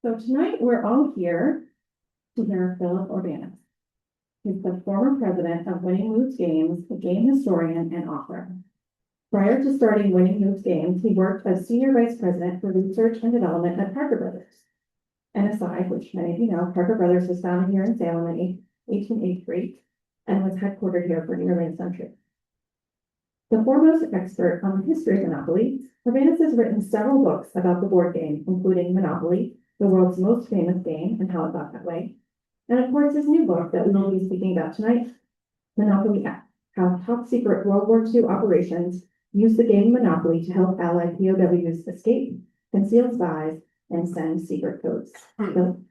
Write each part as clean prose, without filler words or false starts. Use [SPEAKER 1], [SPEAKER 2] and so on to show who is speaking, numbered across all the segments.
[SPEAKER 1] So tonight, we're all here to hear Philip Orbanes. He's the former president of Winning Moves Games, a game historian and author. Prior to starting Winning Moves Games, he worked as senior vice president for research and development at Parker Brothers. NSI, which many of you know, Parker Brothers was founded here in Salem in 1883 and was headquartered here for nearly a century. The foremost expert on the history of Monopoly, Orbanes has written several books about the board game, including Monopoly, the world's most famous game and how it got that way. And of course, his new book that we will be speaking about tonight, Monopoly Act, how top secret World War II operations used the game Monopoly to help Allied POWs escape, conceal spies, and send secret codes. So,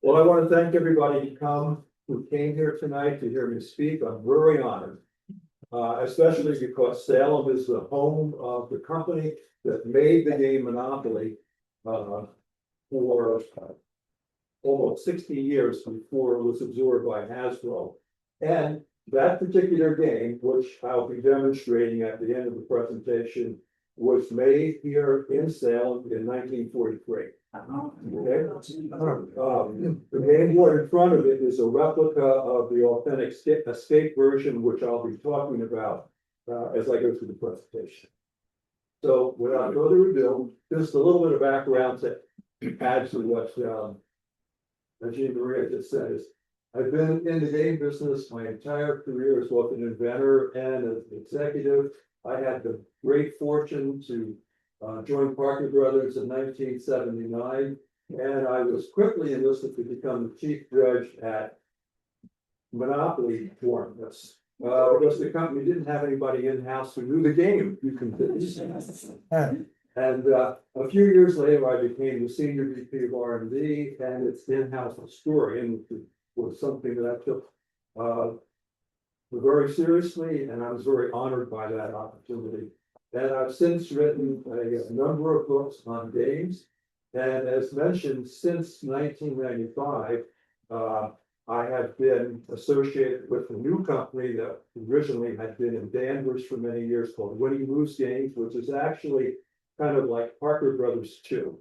[SPEAKER 2] well, I want to thank everybody who came here tonight to hear me speak. I'm very honored. Especially because Salem is the home of the company that made the game Monopoly for almost 60 years before it was absorbed by Hasbro. And that particular game, which I'll be demonstrating at the end of the presentation, was made here in Salem in 1943. Okay. The game board in front of it is a replica of the authentic escape version, which I'll be talking about as I go through the presentation. So without further ado, just a little bit of background to add to what Jean Maria just said. I've been in the game business my entire career as both an inventor and an executive. I had the great fortune to joined Parker Brothers in 1979, and I was quickly enlisted to become the chief judge at Monopoly tournaments. Because the company didn't have anybody in-house who knew the game. You can and a few years later, I became the senior VP of R&D and its in-house historian, which was something that I took very seriously, and I was very honored by that opportunity. And I've since written a number of books on games. And as mentioned, since 1995, I have been associated with a new company that originally had been in Danvers for many years called Winning Moves Games, which is actually kind of like Parker Brothers 2.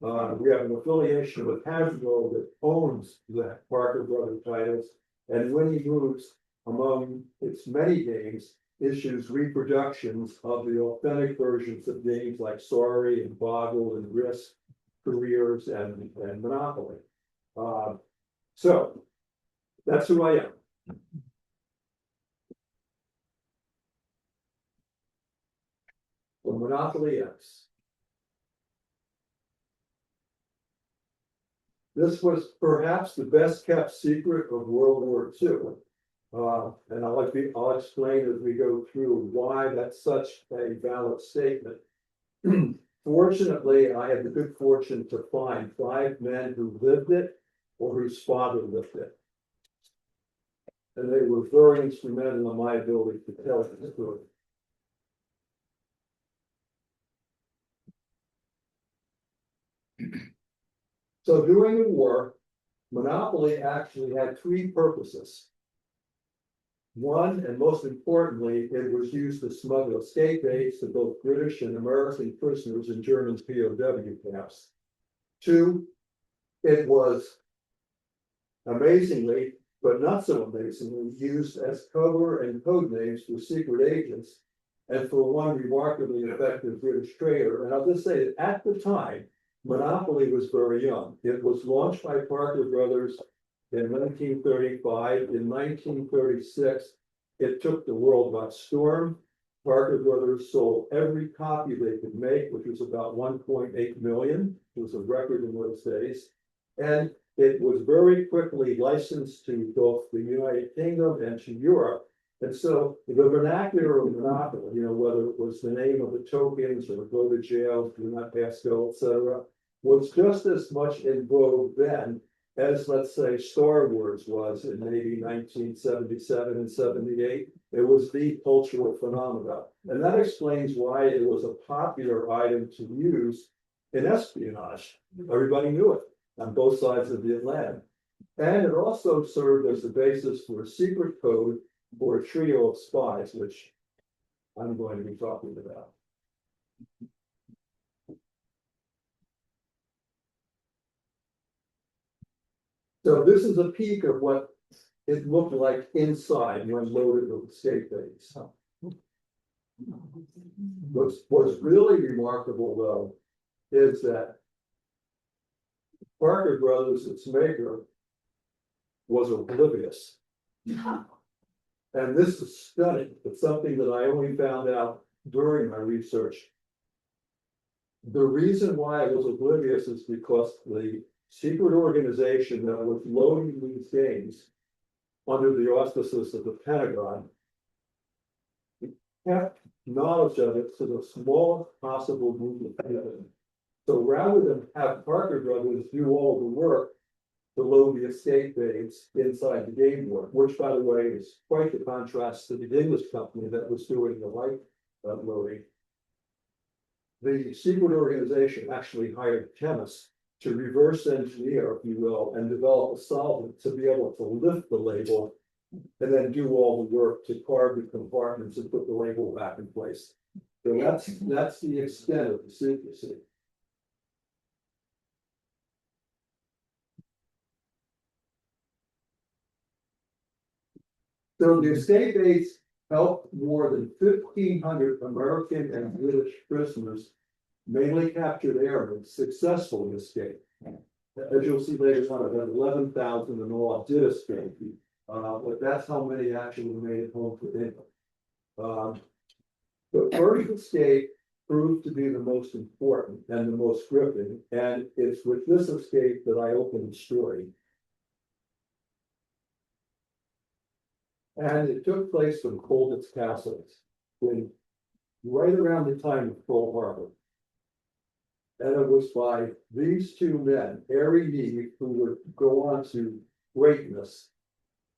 [SPEAKER 2] We have an affiliation with Hasbro that owns the Parker Brothers titles, and Winning Moves, among its many games, issues reproductions of the authentic versions of games like Sorry and Boggle and Risk, Careers, and Monopoly. So that's who I am. For Monopoly X. This was perhaps the best kept secret of World War II. And I'll explain as we go through why that's such a valid statement. Fortunately, I had the good fortune to find 5 men who lived it or whose father lived it. And they were very instrumental in my ability to tell the story. So during the war, Monopoly actually had 3 purposes. One, and most importantly, it was used to smuggle escape aids to both British and American prisoners in German POW camps. 2, it was amazingly, but not so amazingly, used as cover and code names for secret agents and for one remarkably effective British trader. And I'll just say that at the time, Monopoly was very young. It was launched by Parker Brothers in 1935. In 1936, it took the world by storm. Parker Brothers sold every copy they could make, which was about 1.8 million. It was a record in those days. And it was very quickly licensed to both the United Kingdom and to Europe. And so the vernacular of Monopoly, whether it was the name of the tokens or go to jail, do not pass go, etc., was just as much in vogue then as, let's say, Star Wars was in maybe 1977 and 78. It was the cultural phenomenon. And that explains why it was a popular item to use in espionage. Everybody knew it on both sides of the Atlantic. And it also served as the basis for a secret code for a trio of spies, which I'm going to be talking about. So this is a peek of what it looked like inside when loaded with escape bays. What's really remarkable though is that Parker Brothers, its maker, was oblivious. And this is stunning. It's something that I only found out during my research. The reason why I was oblivious is because the secret organization that was loading these games under the auspices of the Pentagon kept knowledge of it to the smallest possible group of people. So rather than have Parker Brothers do all the work to load the escape bays inside the game board, which by the way is quite the contrast to the English company that was doing the light loading. The secret organization actually hired chemists to reverse engineer, if you will, and develop a solvent to be able to lift the label and then do all the work to carve the compartments and put the label back in place. So that's the extent of the secrecy. So the escape bays helped more than 1,500 American and British prisoners, mainly captured airmen, successfully escape. As you'll see later on, about 11,000 in all did escape. But that's how many actually made it home to England. The first escape proved to be the most important and the most gripping, and it's with this escape that I open the story. And it took place from Colgate's Castle, right around the time of Pearl Harbor. And it was by these two men, Harry Neve, who would go on to greatness,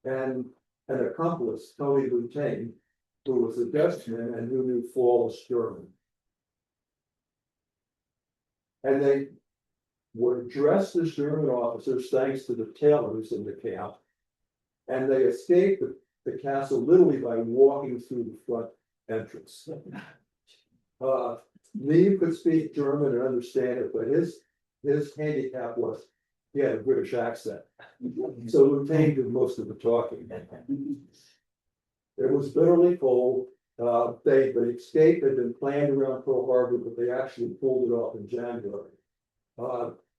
[SPEAKER 2] and an accomplice, Tony Lutain, who was a Dutchman and who knew flawless German. And they were dressed as German officers thanks to the tailors in the camp. And they escaped the castle literally by walking through the front entrance. Neve could speak German and understand it, but his handicap was he had a British accent. So Lutain did most of the talking. It was bitterly cold. The escape had been planned around Pearl Harbor, but they actually pulled it off in January.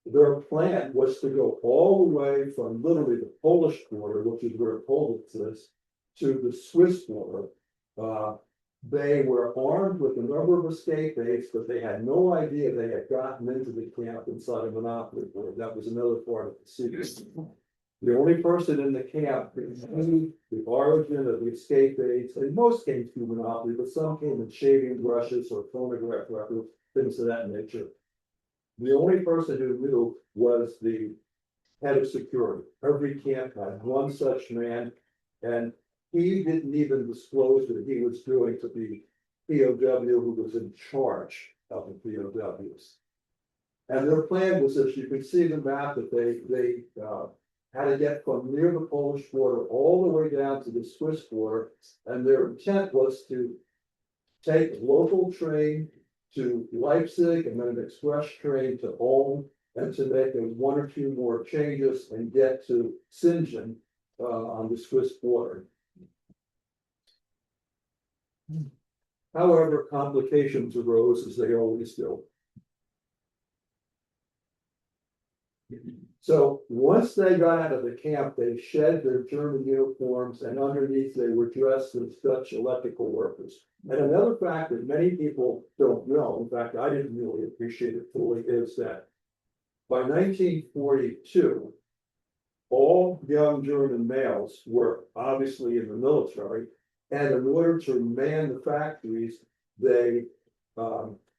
[SPEAKER 2] Their plan was to go all the way from literally the Polish border, which is where Poland is, to the Swiss border. They were armed with a number of escape bays, but they had no idea they had gotten into the camp inside a monopoly board. That was another part of the secret. The only person in the camp who knew the origin of the escape bays, and most came through monopoly, but some came in shaving brushes or phonograph records, things of that nature. The only person who knew was the head of security. Every camp had one such man, and he didn't even disclose that he was doing to the POW who was in charge of the POWs. And their plan was, as you can see the map, that they had to get from near the Polish border all the way down to the Swiss border. And their intent was to take a local train to Leipzig and then an express train to Ulm, and to make one or two more changes and get to Sinjen on the Swiss border. However, complications arose, as they always do. So once they got out of the camp, they shed their German uniforms, and underneath they were dressed as Dutch electrical workers. And another fact that many people don't know, in fact, I didn't really appreciate it fully, is that by 1942, all young German males were obviously in the military, and in order to man the factories, they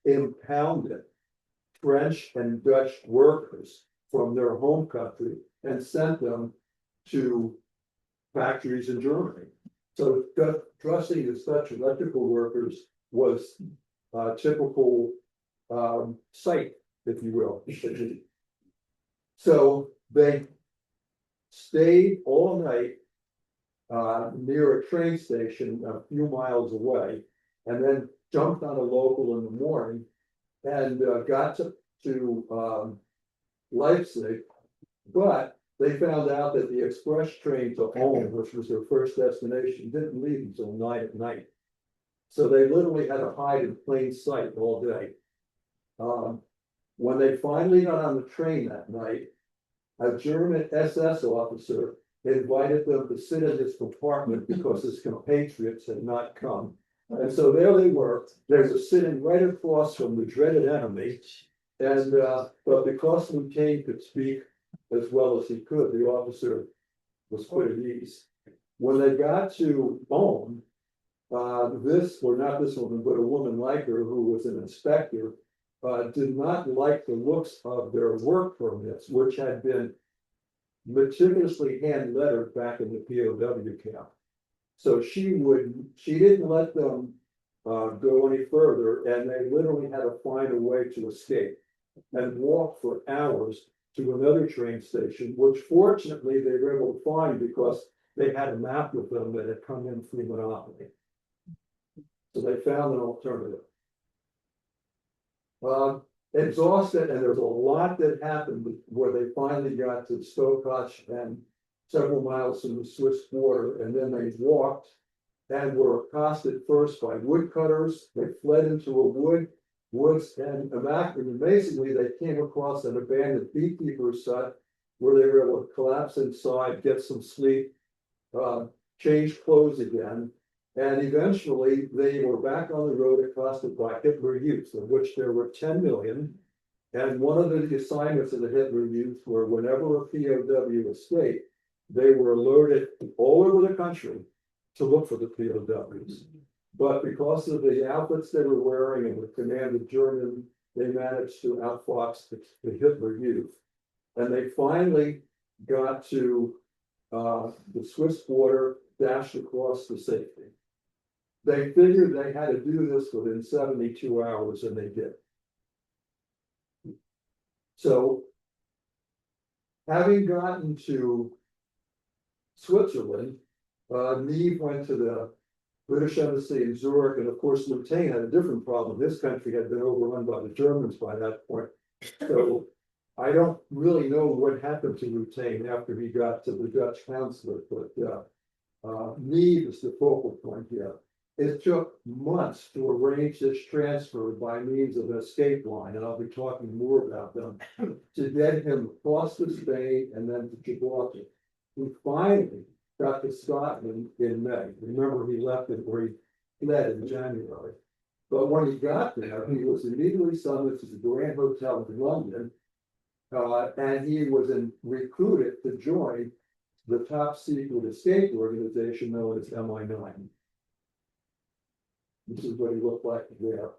[SPEAKER 2] impounded French and Dutch workers from their home country and sent them to factories in Germany. So dressing as Dutch electrical workers was a typical sight, if you will. So they stayed all night near a train station a few miles away, and then jumped on a local in the morning and got to Leipzig. But they found out that the express train to Ulm, which was their first destination, didn't leave until 9 at night. So they literally had to hide in plain sight all day. When they finally got on the train that night, a German SS officer invited them to sit in his compartment because his compatriots had not come. And so there they were, they were sitting right across from the dreaded enemy. And, but because Lieutenant could speak as well as he could, the officer was put at ease. When they got to Ulm, this, or not this woman, but a woman like her who was an inspector, did not like the looks of their work permits, which had been meticulously hand lettered back in the POW camp. So she didn't let them go any further, and they literally had to find a way to escape and walk for hours to another train station, which fortunately they were able to find because they had a map with them that had come in through Monopoly. So they found an alternative. Exhausted, and there's a lot that happened where they finally got to Stokach and several miles from the Swiss border, and then they walked and were accosted first by woodcutters. They fled into a woods, and amazingly, they came across an abandoned beekeeper's hut where they were able to collapse inside, get some sleep, change clothes again. And eventually they were back on the road accosted by Hitler Youth, of which there were 10 million. And one of the assignments of the Hitler Youth were whenever a POW escaped, they were alerted all over the country to look for the POWs. But because of the outfits they were wearing and the command of German, they managed to outfox the Hitler Youth. And they finally got to the Swiss border, dashed across to safety. They figured they had to do this within 72 hours, and they did. So, having gotten to Switzerland, Neve went to the British Embassy in Zurich, and of course, Lieutenant had a different problem. This country had been overrun by the Germans by that point. So, I don't really know what happened to Lieutenant after he got to the Dutch consulate, but Neve is the focal point here. It took months to arrange this transfer by means of an escape line, and I'll be talking more about them, to get him across to Spain and then to Gibraltar. He finally got to Scotland in May. Remember, he left it where he fled in January. But when he got there, he was immediately summoned to the Grand Hotel in London, and he was recruited to join the top secret escape organization known as MI9. This is what he looked like there.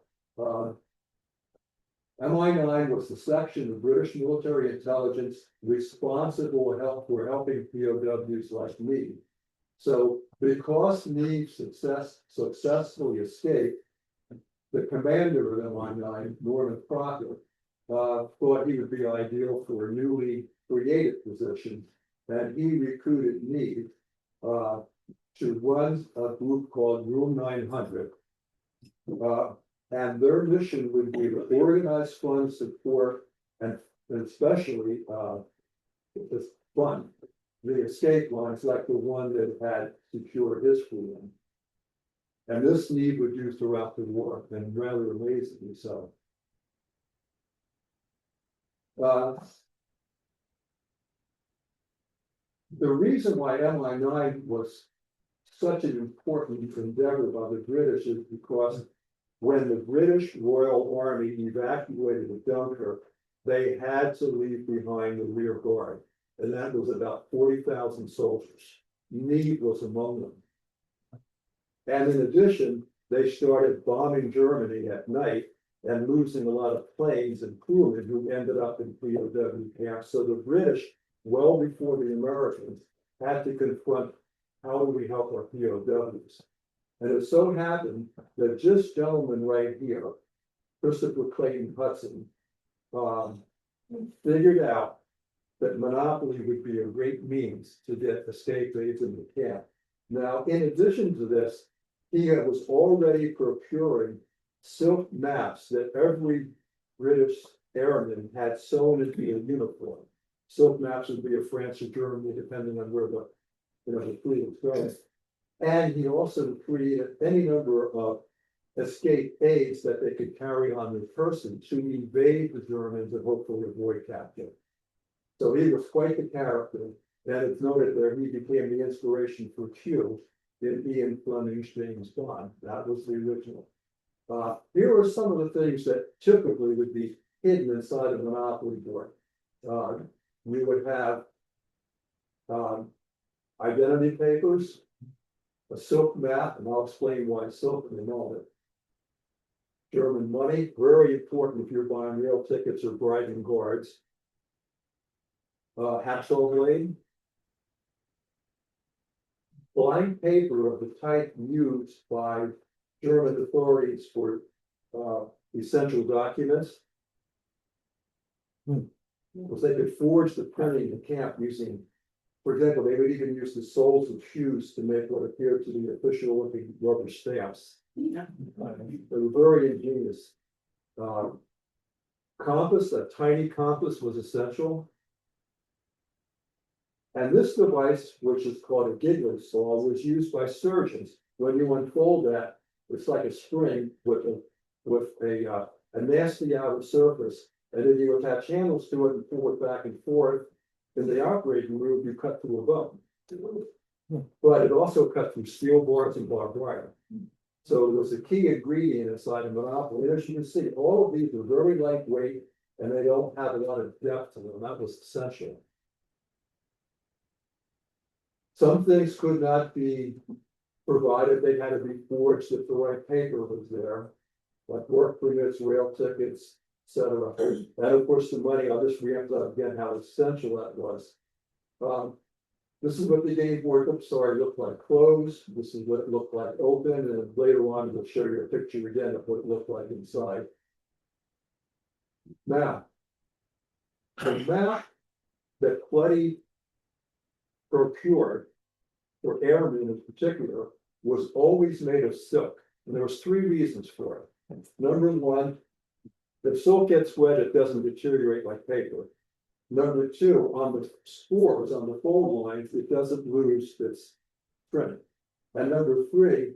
[SPEAKER 2] MI9 was the section of British military intelligence responsible for helping POWs like me. So because Neve successfully escaped, the commander of MI9, Norman Crocker, thought he would be ideal for a newly created position, and he recruited Neve to run a group called Room 900. And their mission would be to organize fund support and especially this fund, the escape lines like the one that had secured his freedom. And this Neve would do throughout the war, and rather amazingly so. The reason why MI9 was such an important endeavor by the British is because when the British Royal Army evacuated Dunkirk, they had to leave behind the rear guard, and that was about 40,000 soldiers. Neve was among them. And in addition, they started bombing Germany at night and losing a lot of planes and crewmen who ended up in POW camps. So the British, well before the Americans, had to confront how do we help our POWs. And it so happened that this gentleman right here, Christopher Clayton Hudson, figured out that monopoly would be a great means to get escape aids in the camp. Now, in addition to this, he was already procuring silk maps that every British airman had sewn into a uniform. Silk maps would be of France or Germany, depending on where the fleet was going. And he also created any number of escape aids that they could carry on their person to evade the Germans and hopefully avoid capture. So he was quite the character, and it's noted there he became the inspiration for Q in Ian Fleming's James Bond. That was the original. Here are some of the things that typically would be hidden inside a monopoly board. We would have identity papers, a silk map, and I'll explain why silk in a moment. German money, very important if you're buying rail tickets or bribing guards. Hacksaw blade. Blank paper of the type used by German authorities for essential documents. Because they could forge the printing in camp using, for example, they would even use the soles of shoes to make what appeared to be official looking rubber stamps.
[SPEAKER 1] Yeah.
[SPEAKER 2] They were very ingenious. Compass, a tiny compass was essential. And this device, which is called a giggler saw, was used by surgeons. When you unfold that, it's like a spring with a nasty outer surface, and then you attach handles to it and pull it back and forth. In the operating room, you cut through a bone. But it also cut through steel bars and barbed wire. So it was a key ingredient inside a monopoly. As you can see, all of these are very lightweight and they don't have a lot of depth to them. That was essential. Some things could not be provided. They had to be forged if the right paper was there, like work permits, rail tickets, etc. And of course, the money. I'll just re-emphasize again how essential that was. This is what the game board looked like closed. This is what it looked like open, and later on we'll show you a picture again of what it looked like inside. Now, the map that Clutty procured for airmen in particular was always made of silk, and there was 3 reasons for it. Number one, if silk gets wet, it doesn't deteriorate like paper. Number 2, on the spores, on the fold lines, it doesn't lose its strength. And number 3,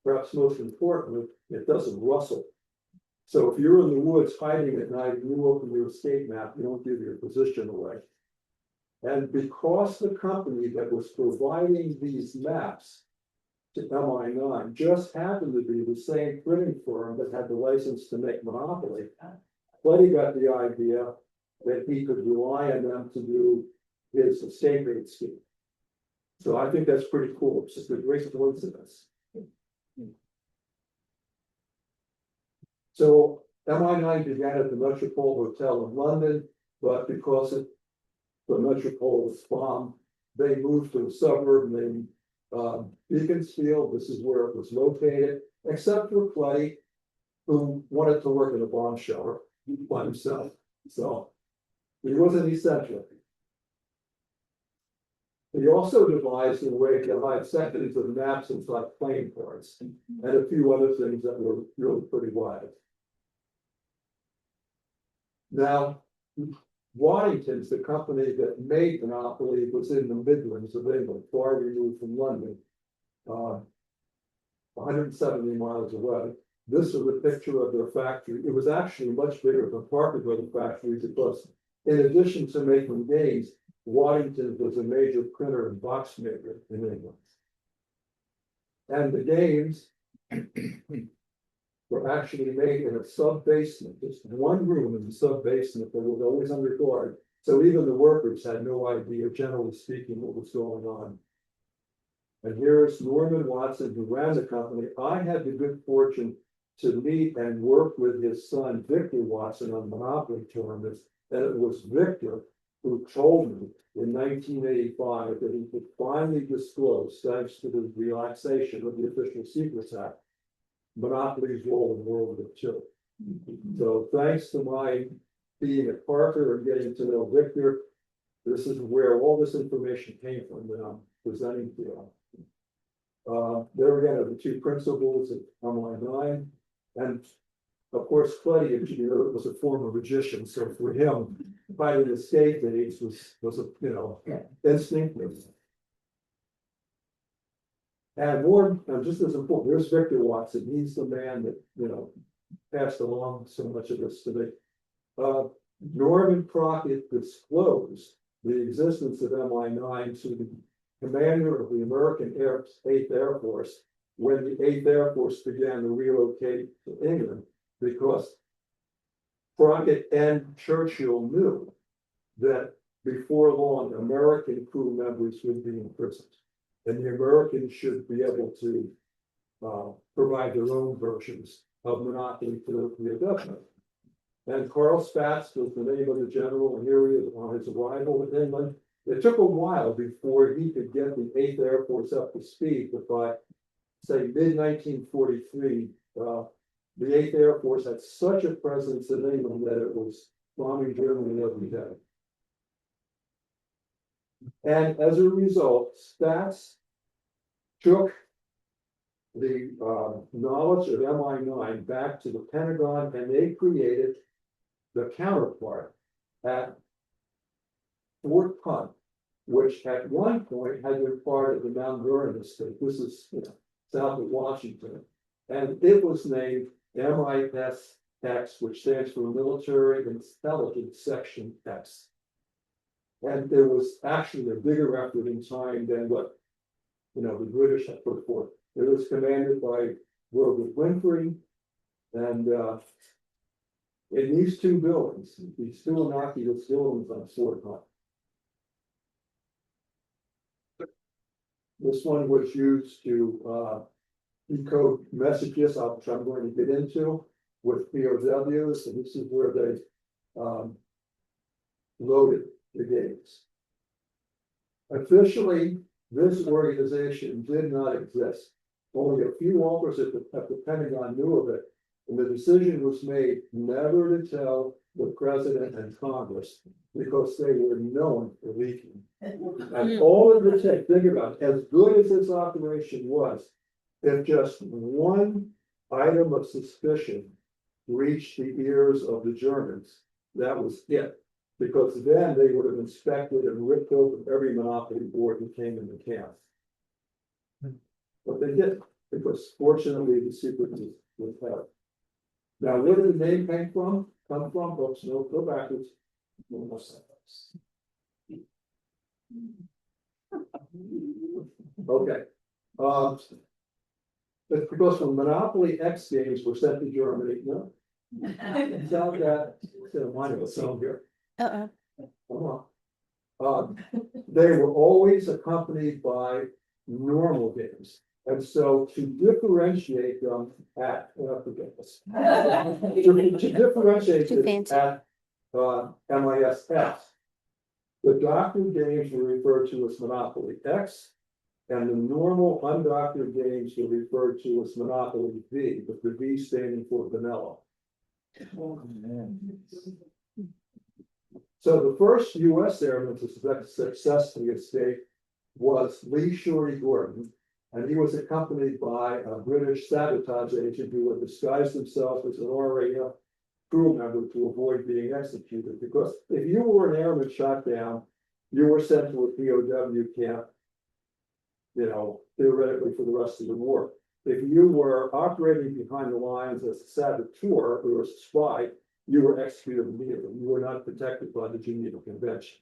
[SPEAKER 2] perhaps most importantly, it doesn't rustle. So if you're in the woods hiding at night, you open your escape map, you don't give your position away. And because the company that was providing these maps to MI9 just happened to be the same printing firm that had the license to make Monopoly, Buddy got the idea that he could rely on them to do his escape aid scheme. So I think that's pretty cool. It's just a great coincidence. So MI9 began at the Metropole Hotel in London, but because the Metropole was bombed, they moved to a suburb named Beaconsfield. This is where it was located, except for Clutty, who wanted to work in a bomb shelter by himself. So he wasn't essential. He also devised a way to hide sections of maps inside playing cards and a few other things that were really pretty wide. Now, Waddington's, the company that made Monopoly, was in the Midlands of England, far removed from London, 170 miles away. This is a picture of their factory. It was actually much bigger than Parker Brothers factories because, in addition to making games, Waddington was a major printer and box maker in England. And the games were actually made in a sub-basement, just one room in the sub-basement that was always under guard. So even the workers had no idea, generally speaking, what was going on. And here's Norman Watson, who ran the company. I had the good fortune to meet and work with his son, Victor Watson, on Monopoly tournaments. And it was Victor who told me in 1985 that he could finally disclose, thanks to the relaxation of the Official Secrets Act, Monopoly's role in World War II. So thanks to my being at Parker and getting to know Victor, this is where all this information came from that I'm presenting to you. There again are the two principals of MI9. And of course, Claudia, you know, was a former magician, so for him, finding the escape dates was a, you know, instinctive. And more, just as important, there's Victor Watson, he's the man that, you know, passed along so much of this to me. Norman Crockett disclosed the existence of MI9 to the commander of the American 8th Air Force when the 8th Air Force began to relocate to England, because Crockett and Churchill knew that before long, American crew members would be imprisoned. And the Americans should be able to provide their own versions of Monopoly to the government. And Carl Spaatz was the name of the general, and here he is on his arrival in England. It took a while before he could get the 8th Air Force up to speed, but by, say, mid-1943, the 8th Air Force had such a presence in England that it was bombing Germany every day. And as a result, Spaatz took the knowledge of MI9 back to the Pentagon, and they created the counterpart at Fort Hunt, which at one point had been part of the Mount Vernon estate. This is, you know, south of Washington. And it was named MIS-X, which stands for Military Intelligence Section X. And there was actually a bigger effort in time than what, you know, the British had put forth. It was commanded by Wilbur Winfrey, and in these two buildings, these two innocuous buildings on Fort Hunt. This one was used to decode messages, which I'm going to get into, with POWs, and this is where they loaded the games. Officially, this organization did not exist. Only a few officers at the Pentagon knew of it, and the decision was made never to tell the president and Congress, because they were known for leaking. And all it would take, think about it, as good as this operation was, if just one item of suspicion reached the ears of the Germans, that was it. Because then they would have inspected and ripped open every monopoly board that came into camp. But they didn't, because fortunately the secret was held. Now, where did the name come from? Folks, no, go backwards. Okay. It's because when Monopoly X games were sent to Germany, no. Tell that, mine was shown here. Come on. They were always accompanied by normal games. And so to differentiate them at, forget this. To differentiate this at MIS-X, the doctored games were referred to as Monopoly X, and the normal undoctored games were referred to as Monopoly V, with the V standing for vanilla. So the first U.S. airman to successfully escape was Lee Shorty Gordon, and he was accompanied by a British sabotage agent who would disguise himself as an RAF crew member to avoid being executed. Because if you were an airman shot down, you were sent to a POW camp, you know, theoretically for the rest of the war. If you were operating behind the lines as a saboteur or a spy, you were executed immediately. You were not protected by the Geneva Convention.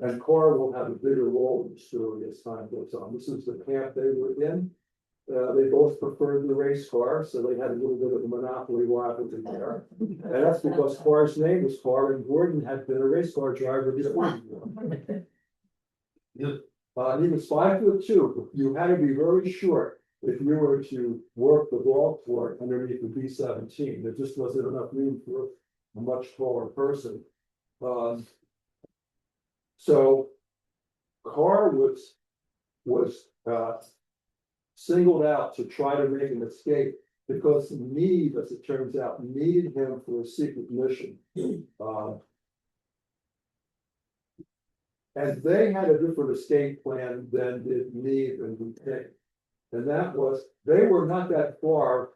[SPEAKER 2] And Carr will have a bigger role in the story as time goes on. This is the camp they were in. They both preferred the race car, so they had a little bit of a monopoly rivalry there. And that's because Carr's name was Carr, and Gordon had been a race car driver before. He was 5'2". You had to be very short if you were to work the ball court underneath the B-17. There just wasn't enough room for a much taller person. So Carr was singled out to try to make an escape because Meade, as it turns out, needed him for a secret mission. And they had a different escape plan than did Neve and Bouquet. And that was, they were not that far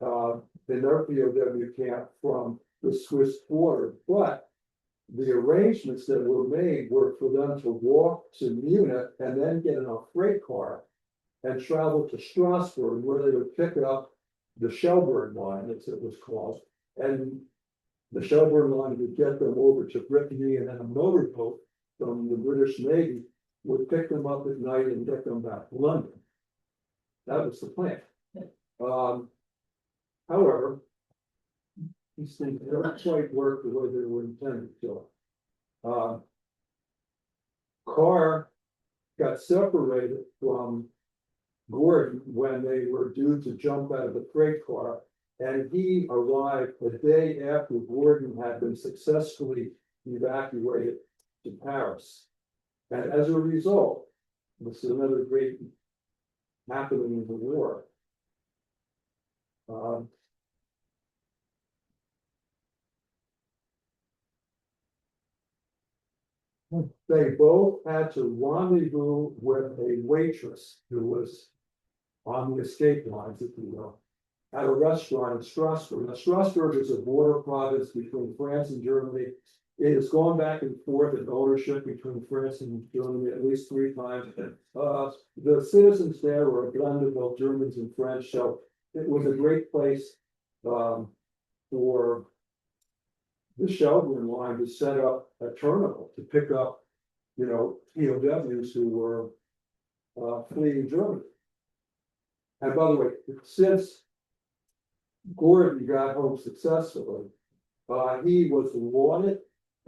[SPEAKER 2] in their POW camp from the Swiss border, but the arrangements that were made were for them to walk to Munich and then get in a freight car and travel to Strasbourg, where they would pick up the Shelburne line, as it was called. And the Shelburne line would get them over to Brittany, and then a motorboat from the British Navy would pick them up at night and get them back to London. That was the plan. However, these things don't quite work the way they were intended to. Carr got separated from Gordon when they were due to jump out of the freight car, and he arrived a day after Gordon had been successfully evacuated to Paris. And as a result, this is another great happening in the war. They both had to rendezvous with a waitress who was on the escape lines, if you will, at a restaurant in Strasbourg. Now, Strasbourg is a border province between France and Germany. It has gone back and forth in ownership between France and Germany at least 3 times. The citizens there were a blend of both Germans and French, so it was a great place for the Shelburne line to set up a terminal to pick up, POWs who were fleeing Germany. And by the way, since Gordon got home successfully, he was lauded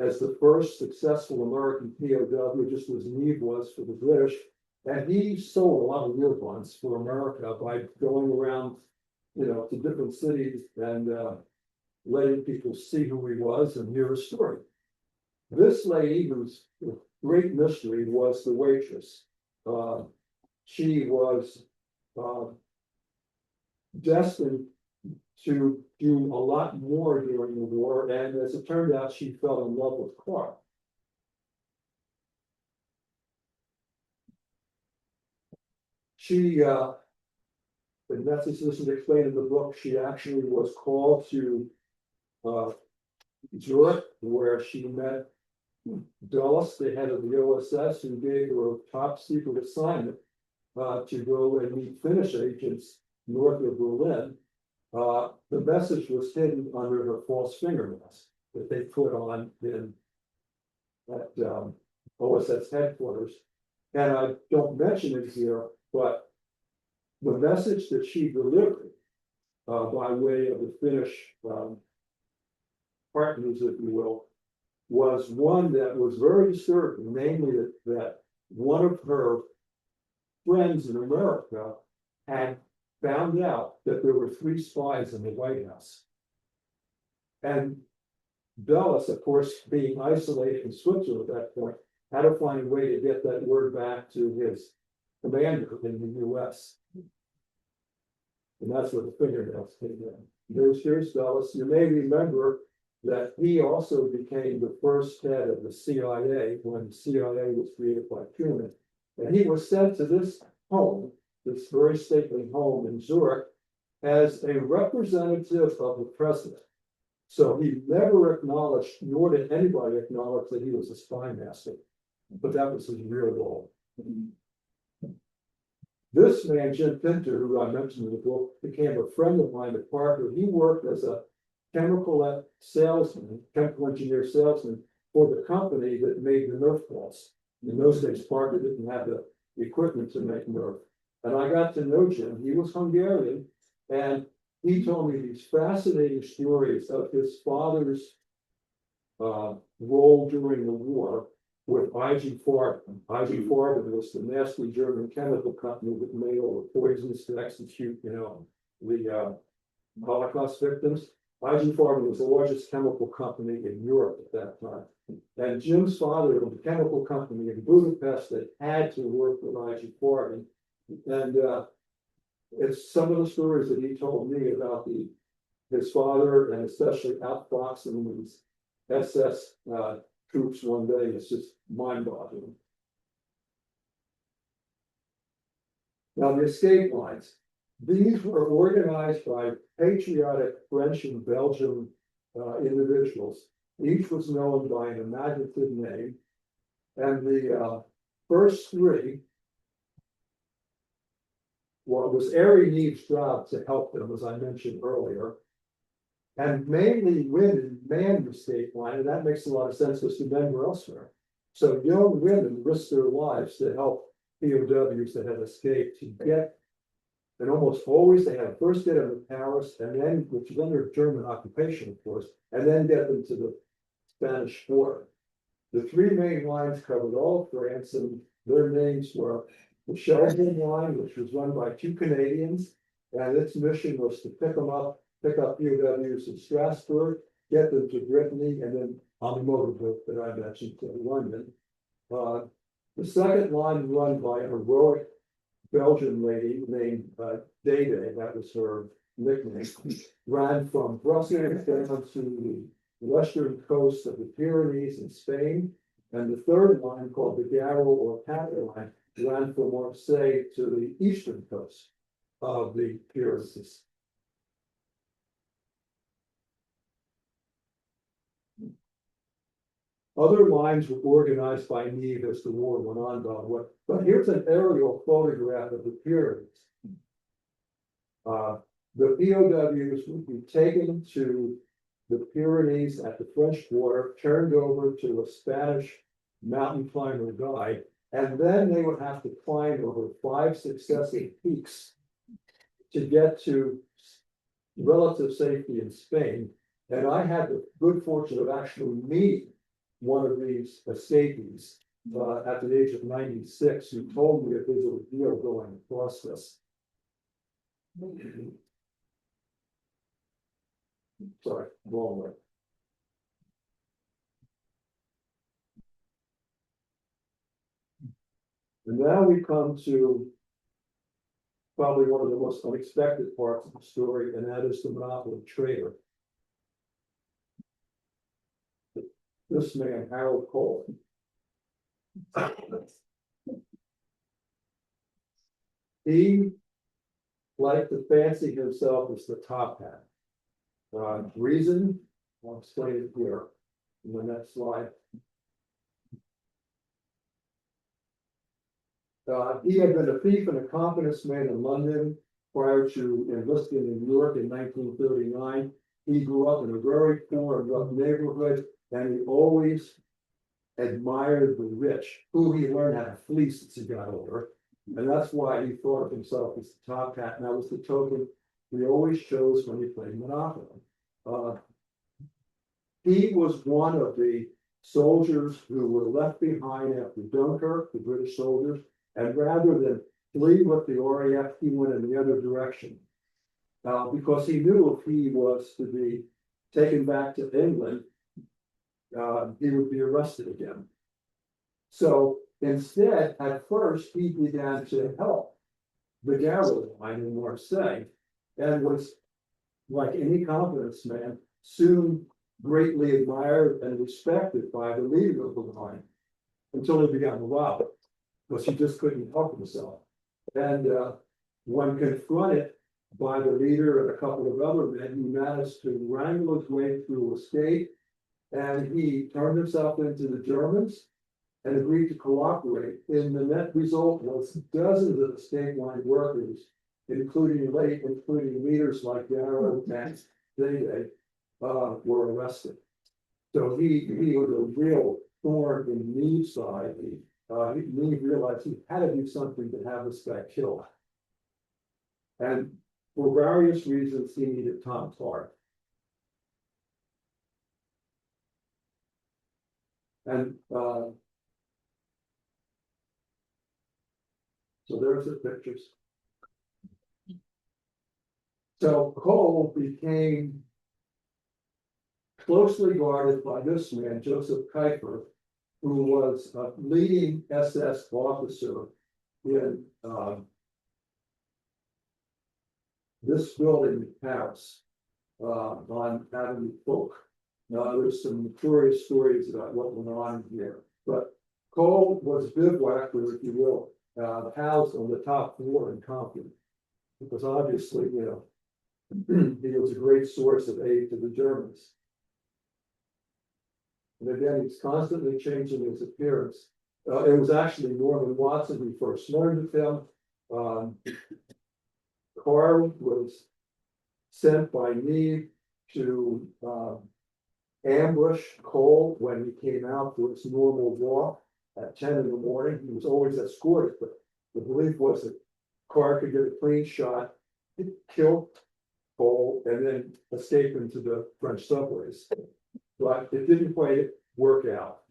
[SPEAKER 2] as the first successful American POW, just as Neve was for the British. And he sold a lot of earbuds for America by going around, to different cities and letting people see who he was and hear his story. This lady, whose great mystery, was the waitress. She was destined to do a lot more during the war, and as it turned out, she fell in love with Clark. She, and that's this is explained in the book, she actually was called to Zurich, where she met Dulles, the head of the OSS, who gave her a top secret assignment to go and meet Finnish agents north of Berlin. The message was hidden under her false finger mask that they put on at OSS headquarters. And I don't mention it here, but the message that she delivered by way of the Finnish partners, if you will, was one that was very disturbing, namely that one of her friends in America had found out that there were 3 spies in the White House. And Dulles, of course, being isolated in Switzerland at that point, had to find a way to get that word back to his commander in the US. And that's where the fingernails came in. Here's Dulles. You may remember that he also became the first head of the CIA when the CIA was created by Truman. And he was sent to this home, this very stately home in Zurich, as a representative of the president. So he never acknowledged, nor did anybody acknowledge, that he was a spy master, but that was his real role. This man, Jim Pinter, who I mentioned in the book, became a friend of mine at Parker. He worked as a chemical engineer salesman for the company that made the Nerf balls. In those days, Parker didn't have the equipment to make Nerf. And I got to know Jim. He was Hungarian, and he told me these fascinating stories of his father's role during the war with IG Farben. IG Farben was the nasty German chemical company that made all the poisons to execute, the Holocaust victims. IG Farben was the largest chemical company in Europe at that time. And Jim's father owned a chemical company in Budapest that had to work with IG Farben. And it's some of the stories that he told me about his father, and especially outfoxing these SS troops one day, it's just mind-boggling. Now, the escape lines, these were organized by patriotic French and Belgian individuals. Each was known by an imaginative name. And the first three, well, it was Harry Neve's job to help them, as I mentioned earlier. And mainly women manned the escape line, and that makes a lot of sense because the men were elsewhere. So young women risked their lives to help POWs that had escaped to get, and almost always they had first get them to Paris, and then, which was under German occupation, of course, and then get them to the Spanish border. The three main lines covered all of France, and their names were the Shelburne line, which was run by two Canadians, and its mission was to pick up POWs in Strasbourg, get them to Brittany, and then on the motorboat that I mentioned to London. The second line run by a heroic Belgian lady named Dede, that was her nickname, ran from Brussels down to the western coast of the Pyrenees in Spain. And the third line, called the Garo or Packet line, ran from Marseille to the eastern coast of the Pyrenees. Other lines were organized by Neve as the war went on, but here's an aerial photograph of the Pyrenees. The POWs would be taken to the Pyrenees at the French border, turned over to a Spanish mountain climber guide, and then they would have to climb over 5 successive peaks to get to relative safety in Spain. And I had the good fortune of actually meeting one of these escapees at the age of 96, who told me a big deal going across this. Sorry, wrong way. And now we come to probably one of the most unexpected parts of the story, and that is the monopoly trader. This man, Harold Cole. He liked to fancy himself as the top hat. Reason, I'll explain it here in the next slide. He had been a thief and a confidence man in London prior to enlisting in New York in 1939. He grew up in a very poor and rough neighborhood, and he always admired the rich, who he learned how to fleece as he got older. And that's why he thought of himself as the top hat, and that was the token he always chose when he played Monopoly. He was one of the soldiers who were left behind after Dunkirk, the British soldiers, and rather than flee with the RAF, he went in the other direction. Because he knew if he was to be taken back to England, he would be arrested again. So instead, at first, he began to help the Garo line in Marseille, and was, like any confidence man, soon greatly admired and respected by the leader of the line, until he began to rob it, because he just couldn't help himself. And when confronted by the leader and a couple of other men, he managed to wrangle his way through escape, and he turned himself into the Germans and agreed to cooperate. And the net result was dozens of escape line workers, including leaders like Garo and Dede, were arrested. So he was a real thorn in Neve's side. Neve realized he had to do something to have this guy killed. And for various reasons, he needed Tom's heart. And so there's the pictures. So Cole became closely guarded by this man, Joseph Kuiper, who was a leading SS officer in this building in Paris, on Avenue Foch. There's some curious stories about what went on here, but Cole was bivouacker, if you will, housed on the top floor in Compton. Because obviously, he was a great source of aid to the Germans. And again, he's constantly changing his appearance. It was actually Norman Watson who first learned of him. Carr was sent by Meade to ambush Cole when he came out for his normal walk at 10 in the morning. He was always escorted, but the belief was that Carr could get a clean shot, kill Cole, and then escape into the French subways. But it didn't quite work out.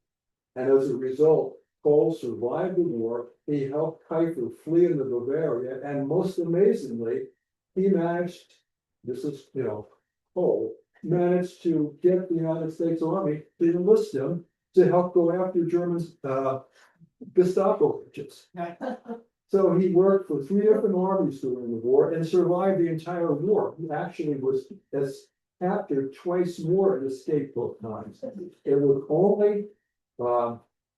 [SPEAKER 2] And as a result, Cole survived the war. He helped Kiefer flee into Bavaria, and most amazingly, he managed, this is, Cole, managed to get the United States Army to enlist him to help go after Germans, Gestapo agents. So he worked for 3 different armies during the war and survived the entire war. He actually was captured twice more and escaped both times. It was only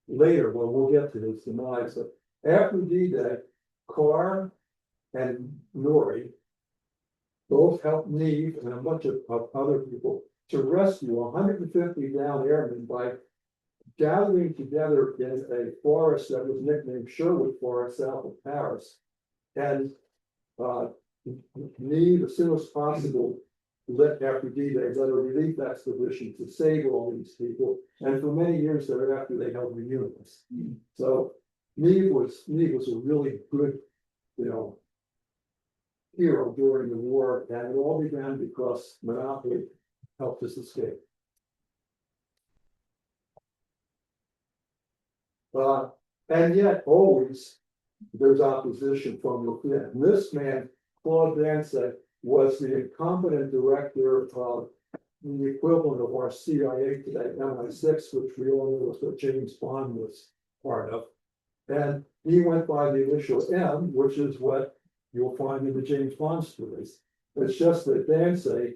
[SPEAKER 2] later, well, we'll get to his demise, but after D-Day, Carr and Norrie both helped Neve and a bunch of other people to rescue 150 downed airmen by gathering together in a forest that was nicknamed Sherwood Forest south of Paris. And Neve, as soon as possible, after D-Day, led a relief expedition to save all these people. And for many years thereafter, they held reunions. So Neve was a really good, hero during the war, and it all began because Monopoly helped us escape. And yet always there's opposition from within. This man, Claude Dansey, was the incompetent director of the equivalent of our CIA today, MI6, which we all know was what James Bond was part of. And he went by the initial M, which is what you'll find in the James Bond stories. It's just that Dansey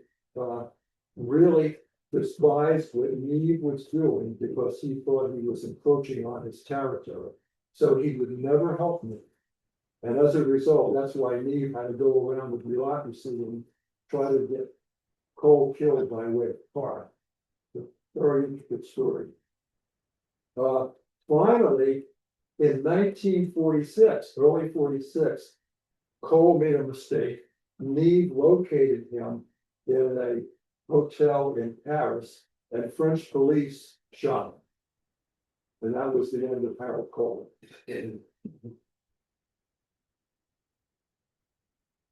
[SPEAKER 2] really despised what Neve was doing because he thought he was encroaching on his territory. So he would never help me. And as a result, that's why Neve had to go around with bureaucracy and try to get Cole killed by way of Carr. Very interesting story. Finally, in 1946, early 46, Cole made a mistake. Neve located him in a hotel in Paris, and French police shot him. And that was the end of Harold Cole.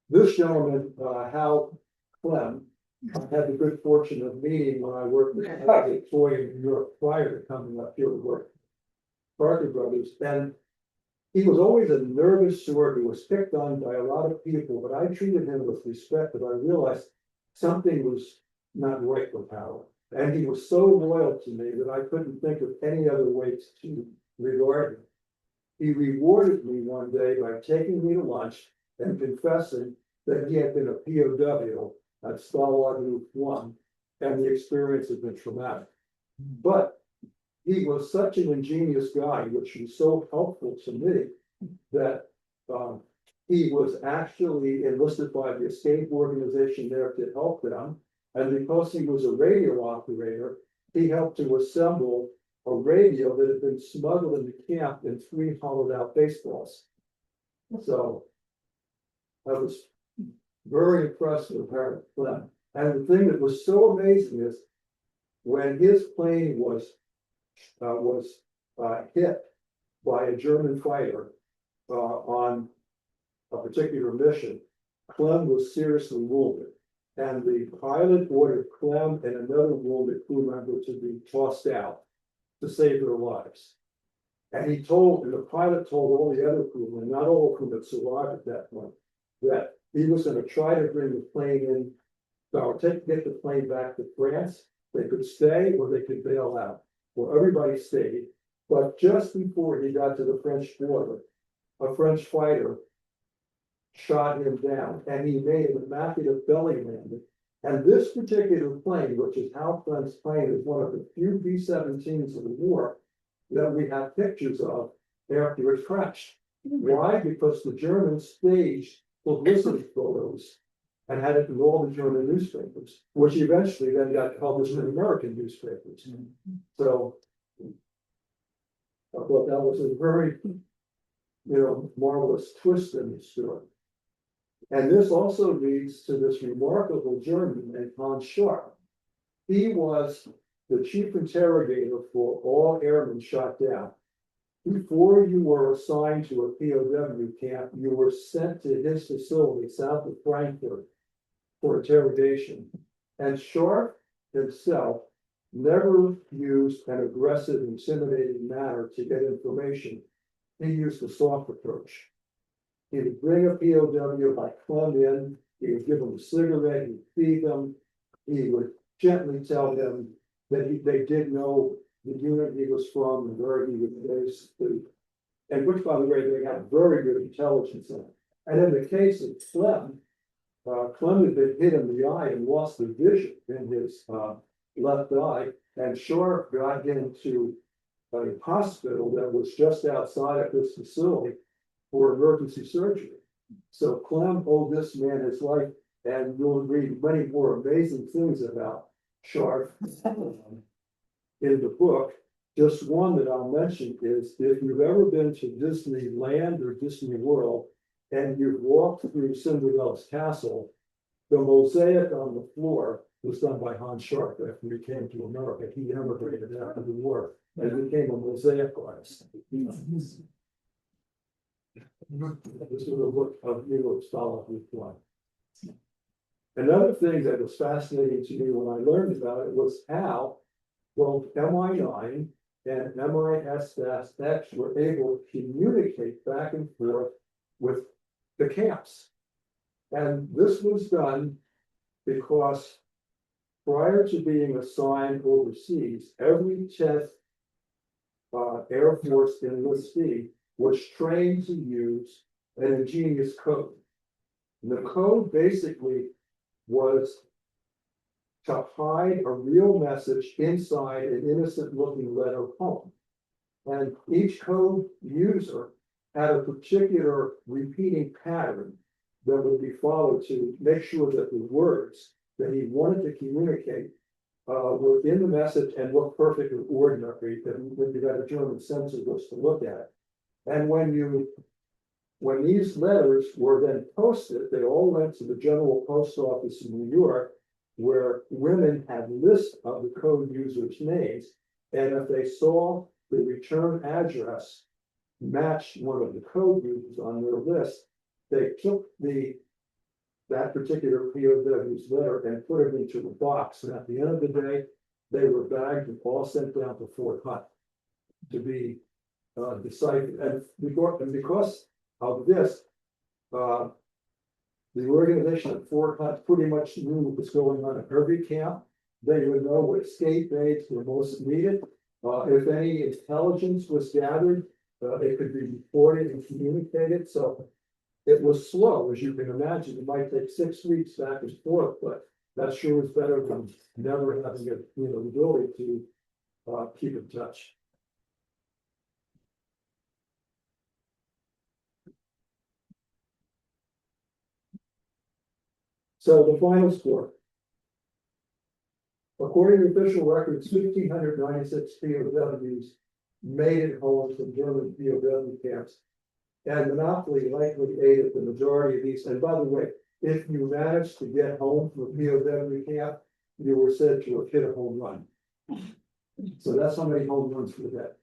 [SPEAKER 2] This gentleman, Hal Clem, I had the good fortune of meeting when I worked with Troy in New York prior to coming up here to work. Parker Brothers, and he was always a nervous sort. He was picked on by a lot of people, but I treated him with respect, but I realized something was not right with Howard. And he was so loyal to me that I couldn't think of any other way to regard him. He rewarded me one day by taking me to lunch and confessing that he had been a POW at Stalag Group 1, and the experience had been traumatic. But he was such an ingenious guy, which was so helpful to me, that he was actually enlisted by the escape organization there to help them. And because he was a radio operator, he helped to assemble a radio that had been smuggled into camp in 3 hollowed out baseballs. So I was very impressed with Harold Clem. And the thing that was so amazing is when his plane was hit by a German fighter on a particular mission, Clem was seriously wounded. And the pilot ordered Clem and another wounded crew member to be tossed out to save their lives. And the pilot told all the other crewmen, not all of whom had survived at that point, that he was going to try to bring the plane in, or get the plane back to France. They could stay or they could bail out. Well, everybody stayed. But just before he got to the French border, a French fighter shot him down, and he made an immaculate belly landing And this particular plane, which is Hal Flint's plane, is one of the few B-17s of the war that we have pictures of after it crashed. Why? Because the Germans staged publicity photos and had it in all the German newspapers, which eventually then got published in American newspapers. So I thought that was a very, marvelous twist in the story. And this also leads to this remarkable German named Hans Scharf. He was the chief interrogator for all airmen shot down. Before you were assigned to a POW camp, you were sent to his facility south of Frankfurt for interrogation. And Scharf himself never used an aggressive, intimidating manner to get information. He used a soft approach. He would bring a POW by club in, he would give them a cigarette, he'd feed them, he would gently tell them that they did know the unit he was from and where he was based, and which, by the way, they had very good intelligence in. And in the case of Clem had been hit in the eye and lost the vision in his left eye, and Scharf got into a hospital that was just outside of this facility for emergency surgery. So Clem owed this man his life, and you'll read many more amazing things about Scharf in the book. Just one that I'll mention is, if you've ever been to Disneyland or Disney World and you've walked through Cinderella's castle, the mosaic on the floor was done by Hans Scharf after he came to America. He immigrated after the war and became a mosaic artist. This is a book of New York style of one. Another thing that was fascinating to me when I learned about it was how both MI9 and MI6X were able to communicate back and forth with the camps. And this was done because prior to being assigned overseas, every 10th Air Force enlistee was trained to use an ingenious code. And the code basically was to hide a real message inside an innocent looking letter home. And each code user had a particular repeating pattern that would be followed to make sure that the words that he wanted to communicate were in the message and looked perfectly ordinary, that when you got a German censor was to look at. And when these letters were then posted, they all went to the General Post Office in New York, where women had lists of the code users' names. And if they saw the return address matched one of the code users on their list, they took that particular POW's letter and put it into a box. And at the end of the day, they were bagged and all sent down to Fort Hunt to be deciphered. And because of this, the organization at Fort Hunt pretty much knew what was going on at every camp. They would know what escape aids were most needed. If any intelligence was gathered, it could be reported and communicated. So it was slow, as you can imagine. It might take 6 weeks back and forth, but that sure is better than never having the ability to keep in touch. So the final score. According to official records, 1,596 POWs made it home from German POW camps. And Monopoly likely aided the majority of these. And by the way, if you managed to get home from a POW camp, you were said to have hit a home run. So that's how many home runs we had.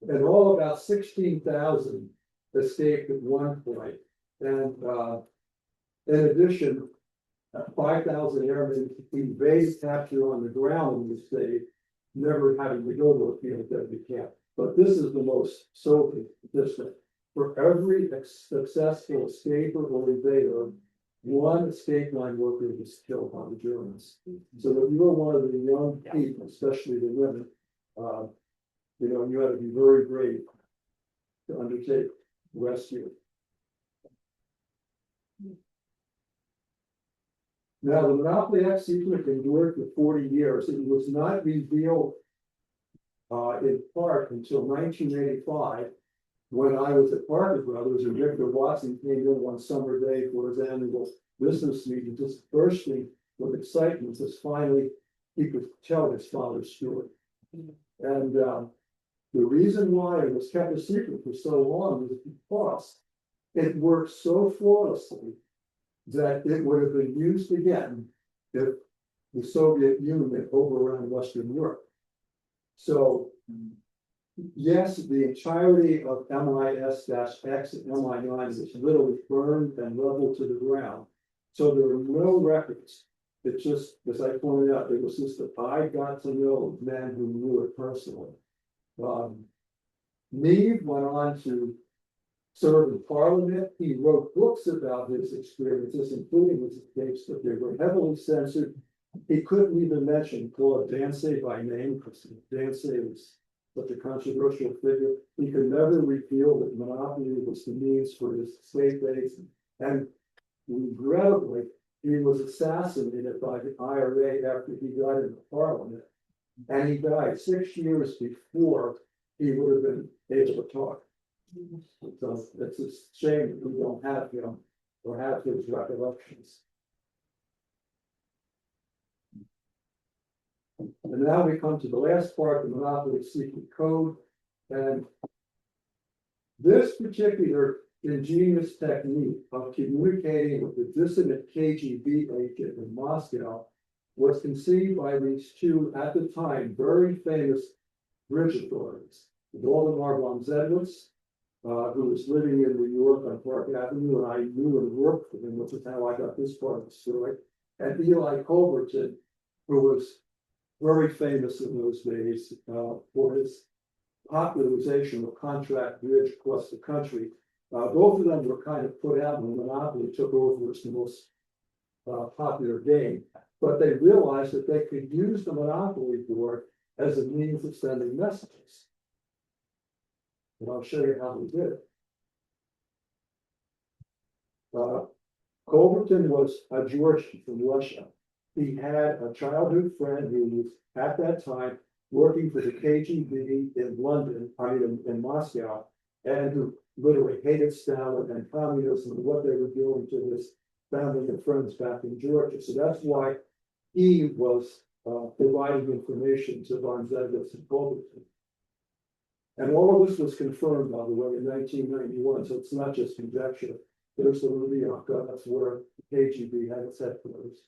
[SPEAKER 2] And all about 16,000 escaped at one point. And in addition, 5,000 airmen evaded capture on the ground in the state, never having to go to a POW camp. But this is the most sobering statistic. For every successful escaper or evader, one escape line worker was killed by the Germans. So if you were one of the young people, especially the women, you had to be very brave to undertake rescue. Now, the Monopoly Act secret endured for 40 years. It was not revealed in part until 1985, when I was at Parker Brothers and Victor Watson came in one summer day for his annual business meeting, just bursting with excitement, as finally he could tell his father's story. And the reason why it was kept a secret for so long was because it worked so flawlessly that it would have been used again if the Soviet Union had overrun Western Europe. So, yes, the entirety of MIS-X and MI9 is literally burned and leveled to the ground. So there are no records. It just, as I pointed out, it was just that I got to know men who knew it personally. Meade went on to serve in Parliament. He wrote books about his experiences, including his escapes, but they were heavily censored. He couldn't even mention Claude Dancey by name, because Dancey was such a controversial figure. He could never reveal that monopoly was the means for his state base. And regrettably, he was assassinated by the IRA after he got into Parliament. And he died 6 years before he would have been able to talk. So it's a shame that we don't have him or have his recollections. And now we come to the last part, the Monopoly Secret Code. And this particular ingenious technique of communicating with the dissident KGB agent in Moscow was conceived by these two, at the time, very famous bridge authorities. Waldemar von Zedlitz, who was living in New York on Park Avenue, and I knew and worked with him, which is how I got this part of the story. And Eli Culberton, who was very famous in those days for his popularization of contract bridge across the country. Both of them were kind of put out when Monopoly took over as the most popular game, but they realized that they could use the Monopoly board as a means of sending messages. And I'll show you how they did it. Culberton was a Georgian from Russia. He had a childhood friend who was at that time working for the KGB in London, in Moscow, and who literally hated Stalin and communism and what they were doing to his family and friends back in Georgia. So that's why he was providing information to von Zedlitz and Culberton. And all of this was confirmed, by the way, in 1991, so it's not just conjecture. There's the Lubyanka, that's where the KGB had its headquarters.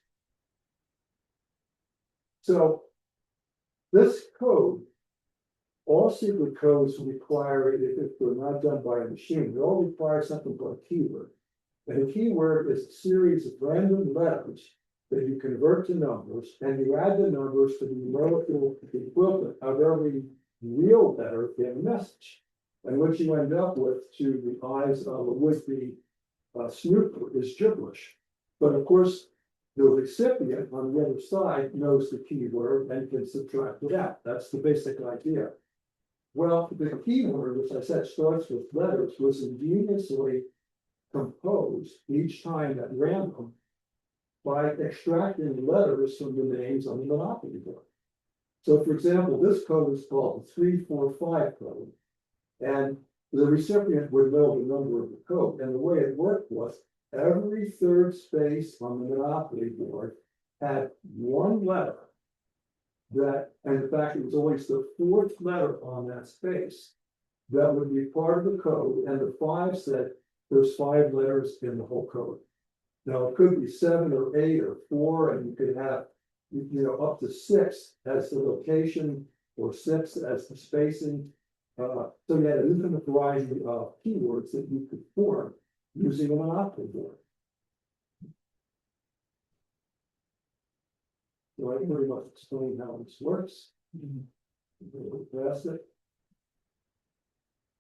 [SPEAKER 2] So this code, all secret codes require, if they're not done by a machine, they all require something called a keyword. And a keyword is a series of random letters that you convert to numbers, and you add the numbers to the numerical equivalent of every real letter in a message. And what you end up with, to the eyes of a would-be snooper, is gibberish. But of course, the recipient on the other side knows the keyword and can subtract it out. That's the basic idea. Well, the keyword, which I said starts with letters, was ingeniously composed each time at random by extracting letters from the names on the Monopoly board. So, for example, this code is called the 345 code, and the recipient would know the number of the code. And the way it worked was every third space on the Monopoly board had one letter that, and in fact, it was always the fourth letter on that space that would be part of the code, and the 5 said there's 5 letters in the whole code. Now, it could be 7 or 8 or 4, and you could have, up to 6 as the location or 6 as the spacing. So you had an infinite variety of keywords that you could form using a Monopoly board. So I pretty much explain how this works. Pass it.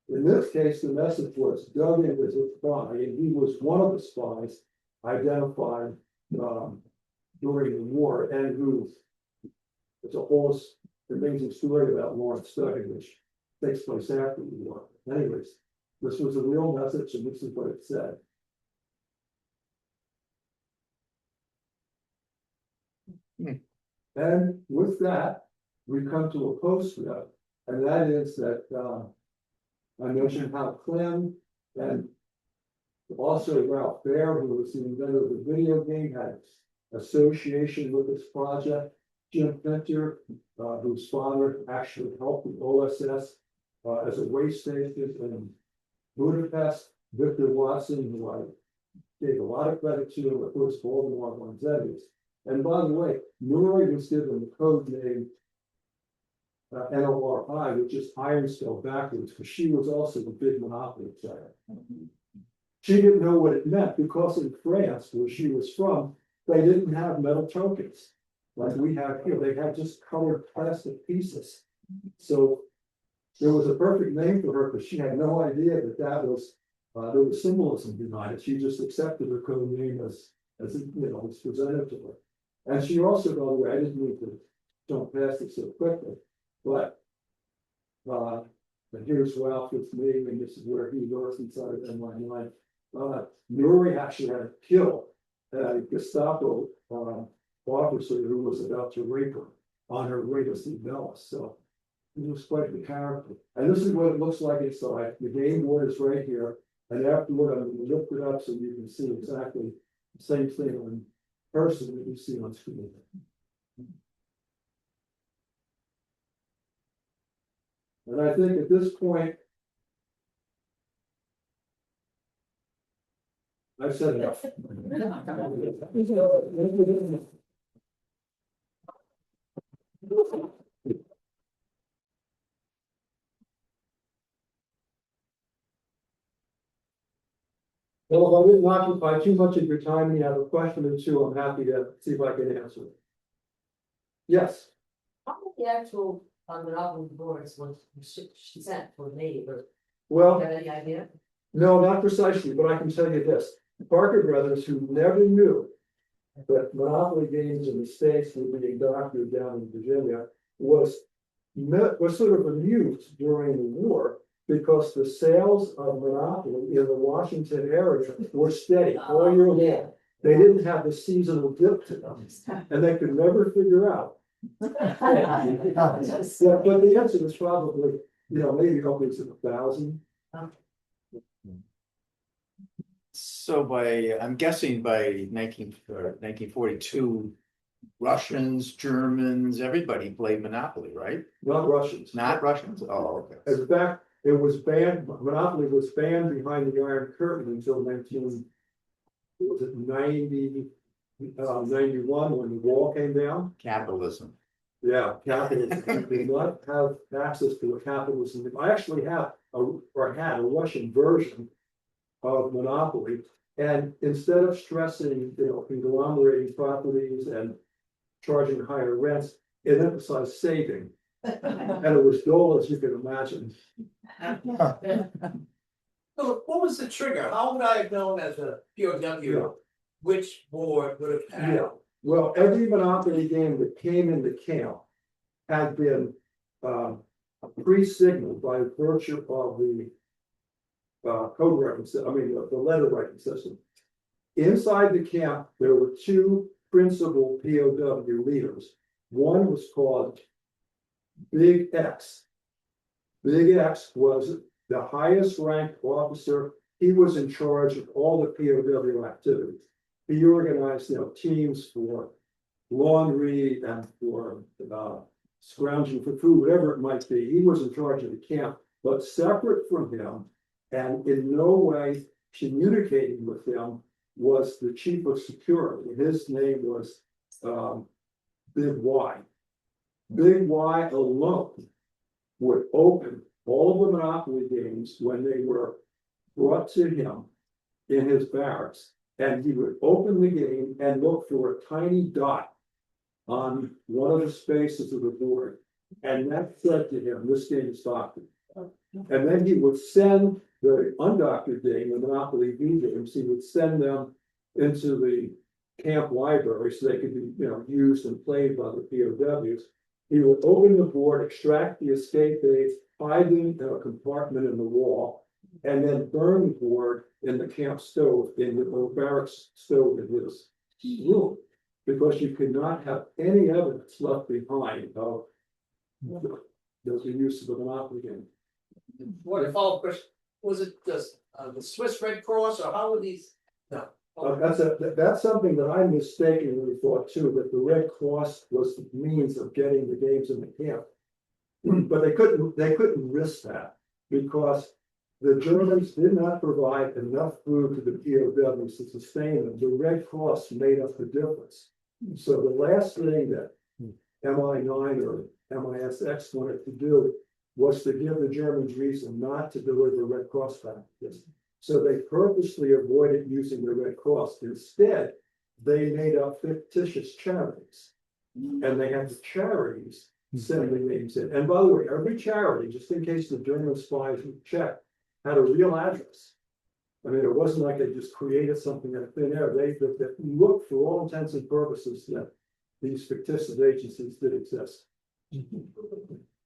[SPEAKER 2] In this case, the message was Duggan was a spy, and he was one of the spies identified during the war, and who it's a whole amazing story about Lawrence Duggan, which takes place after the war. Anyways, this was a real message, and this is what it said. And with that, we come to a postscript, and that is that, I mentioned how Clem and also Ralph Baer, who was the inventor of the video game, had association with this project. Jim Pinter, whose father actually helped with OSS, as a waste station in Budapest. Victor Watson, who I gave a lot of credit to, of course, Baltimore on Zeddies. And by the way, Nuri was given the code name NORI, which is iron spelled backwards, because she was also a big monopoly player. She didn't know what it meant because in France, where she was from, they didn't have metal tokens like we have here. They had just colored plastic pieces. So there was a perfect name for her, because she had no idea that that was there was symbolism behind it. She just accepted her code name as it, was presented to her. And she also, by the way, I didn't mean to jump past it so quickly, but here's Ralph with me, and this is where he works inside of NY9. Nuri actually had to kill a Gestapo officer who was about to rape her on her way to see Bellis. So it was quite the character. And this is what it looks like inside. The game board is right here. And afterward, I'm going to lift it up so you can see exactly the same thing in person that you see on screen. And I think at this point, I've said enough. Well, if I didn't occupy too much of your time and you have a question or two, I'm happy to see if I can answer it. Yes.
[SPEAKER 3] How many actual monopoly boards was she sent for me, or
[SPEAKER 2] Well,
[SPEAKER 3] have any idea?
[SPEAKER 2] no, not precisely, but I can tell you this. Parker Brothers, who never knew that monopoly games in the States were being doctored down in Virginia, was sort of amused during the war because the sales of monopoly in the Washington area were steady all year long. They didn't have the seasonal dip to them, and they could never figure out. Yeah, but the answer is probably, maybe upwards of 1,000.
[SPEAKER 4] So I'm guessing by 1942, Russians, Germans, everybody played Monopoly, right?
[SPEAKER 2] Not Russians.
[SPEAKER 4] Not Russians, oh, okay.
[SPEAKER 2] In fact, it was banned, Monopoly was banned behind the Iron Curtain until 91 when the wall came down.
[SPEAKER 4] Capitalism.
[SPEAKER 2] Yeah, capitalism. They did not have access to a capitalism. I actually had a Russian version of Monopoly. And instead of stressing, conglomerating properties and charging higher rents, it emphasized saving. And it was dull as you can imagine.
[SPEAKER 5] So what was the trigger? How would I have known as a POW which board would have had?
[SPEAKER 2] Yeah, well, every Monopoly game that came into camp had been pre-signaled by virtue of the code writing, the letter writing system. Inside the camp, there were two principal POW leaders. One was called Big X. Big X was the highest ranked officer. He was in charge of all the POW activities. He organized, teams for laundry and for scrounging for food, whatever it might be. He was in charge of the camp, but separate from him and in no way communicating with him was the chief of security. His name was Big Y. Big Y alone would open all of the Monopoly games when they were brought to him in his barracks. And he would open the game and look for a tiny dot on one of the spaces of the board. And that said to him, this game is doctored. And then he would send the undoctored game, the Monopoly V games, he would send them into the camp library so they could be, used and played by the POWs. He would open the board, extract the escape aids, hide them in a compartment in the wall, and then burn the board in the camp stove, in the barracks stove in his room. because you could not have any evidence left behind of the use of the monopoly game.
[SPEAKER 5] What if all, was it the Swiss Red Cross or how were these? No.
[SPEAKER 2] That's something that I mistakenly thought too, that the Red Cross was the means of getting the games in the camp. But they couldn't risk that because the Germans did not provide enough food to the POWs to sustain them. The Red Cross made up the difference. So the last thing that MI9 or MISX wanted to do was to give the Germans reason not to deliver Red Cross packages. So they purposely avoided using the Red Cross. Instead, they made up fictitious charities. And they had the charities send the names in. And by the way, every charity, just in case the German spies would check, had a real address. I mean, it wasn't like they just created something out of thin air. They looked for all intents and purposes that these fictitious agencies did exist.
[SPEAKER 3] They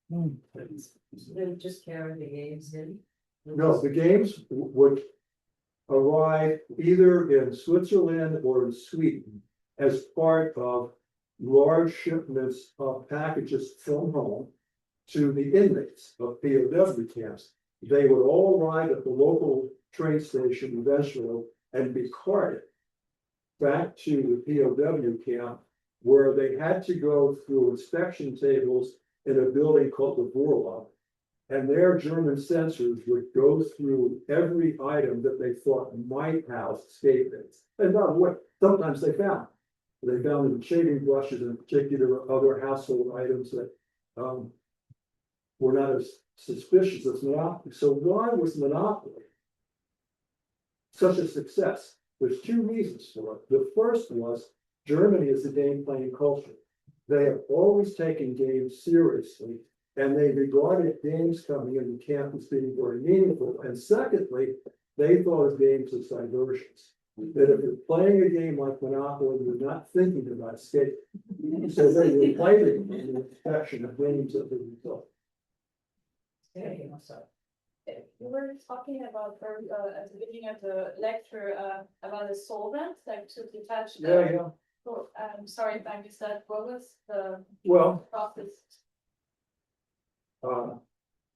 [SPEAKER 3] would just carry the games in.
[SPEAKER 2] No, the games would arrive either in Switzerland or in Sweden as part of large shipments of packages from home to the inmates of POW camps. They would all arrive at the local train station eventually and be carted back to the POW camp, where they had to go through inspection tables in a building called the Vorlauf. And their German censors would go through every item that they thought might house escape bits. And by the way, sometimes they found them shaving brushes and particular other household items that were not as suspicious as Monopoly. So why was Monopoly such a success? There's two reasons for it. The first was Germany is a game playing culture. They have always taken games seriously, and they regarded games coming into camp as being very meaningful. And secondly, they thought of games as diversions. That if you're playing a game like Monopoly, you're not thinking about escape. So they would play the game in inspection of games as a result.
[SPEAKER 3] Okay, I'm sorry.
[SPEAKER 6] You were talking about at the beginning of the lecture about a solvent, like to detach the.
[SPEAKER 2] Yeah.
[SPEAKER 6] Oh, I'm sorry if I missed that. What was the
[SPEAKER 2] Well,
[SPEAKER 6] process?